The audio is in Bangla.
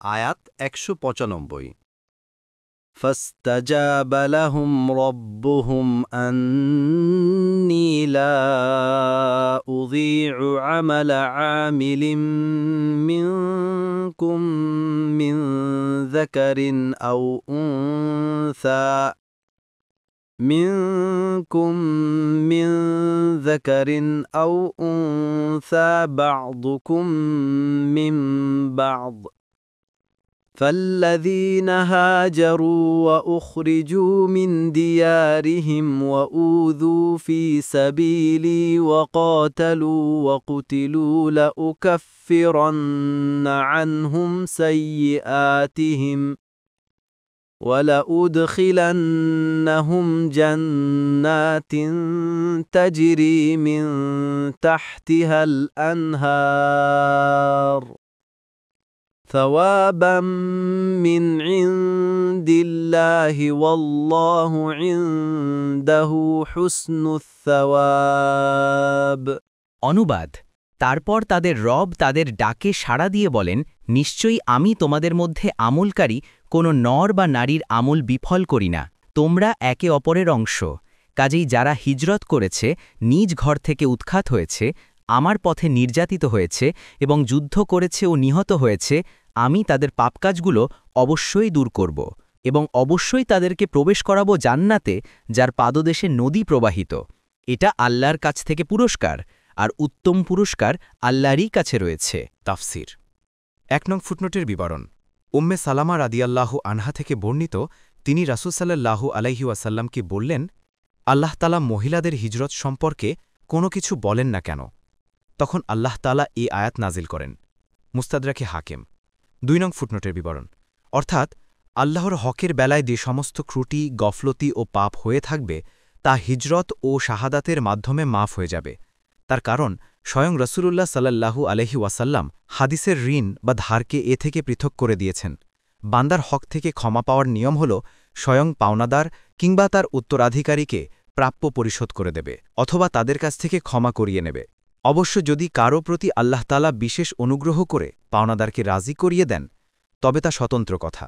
আয়াত ১৯৫ فاستجاب لهم ربهم أني لا أضيع عمل عامل منكم من ذكر أو أنثى بعضكم من بعض فالذين هاجروا وأخرجوا من ديارهم وأوذوا في سبيلي وقاتلوا وقتلوا لأكفرن عنهم سيئاتهم ولأدخلنهم جنات تجري من تحتها الأنهار ثوابا من عند الله والله عنده حسن الثواب। অনুবাদ তারপর তাদের রব তাদের ডাকে সাড়া দিয়ে বলেন, নিশ্চয়ই আমি তোমাদের মধ্যে আমলকারী কোনো নর বা নারীর আমল বিফল করি না। তোমরা একে অপরের অংশ। কাজেই যারা হিজরত করেছে, নিজ ঘর থেকে উৎখাত হয়েছে, আমার পথে নির্যাতিত হয়েছে এবং যুদ্ধ করেছে ও নিহত হয়েছে, আমি তাদের পাপকাজগুলো অবশ্যই দূর করব এবং অবশ্যই তাদেরকে প্রবেশ করাবো জান্নাতে, যার পাদদেশে নদী প্রবাহিত। এটা আল্লাহর কাছ থেকে পুরস্কার, আর উত্তম পুরস্কার আল্লাহরই কাছে রয়েছে। তাফসির ১ নং ফুটনোটের বিবরণ। উম্মে সালামা রাদিয়াল্লাহু আনহা থেকে বর্ণিত, তিনি রাসূল সাল্লাল্লাহু আলাইহি ওয়াসাল্লামকে বললেন, আল্লাহ তাআলা মহিলাদের হিজরত সম্পর্কে কোনো কিছু বলেন না কেন? তখন আল্লাহ তাআলা এই আয়াত নাজিল করেন। মুস্তাদরাকে হাকিম ২ নং ফুটনোটের বিবরণ। অর্থাৎ আল্লাহর হকের বেলায় যে সমস্ত ত্রুটি, গফলতি ও পাপ হয়ে থাকবে তা হিজরত ও শাহাদাতের মাধ্যমে মাফ হয়ে যাবে। তার কারণ স্বয়ং রাসূলুল্লাহ সাল্লাল্লাহু আলাইহি ওয়াসাল্লাম হাদিসের ঋণ বা ধারকে এ থেকে পৃথক করে দিয়েছেন। বান্দার হক থেকে ক্ষমা পাওয়ার নিয়ম হল স্বয়ং পাওনাদার কিংবা তার উত্তরাধিকারীকে প্রাপ্য পরিশোধ করে দেবে অথবা তাদের কাছ থেকে ক্ষমা করিয়ে নেবে। অবশ্য যদি কারও প্রতি আল্লাহ তাআলা বিশেষ অনুগ্রহ করে পাওনাদারকে রাজি করিয়ে দেন, তবে তা স্বতন্ত্র কথা।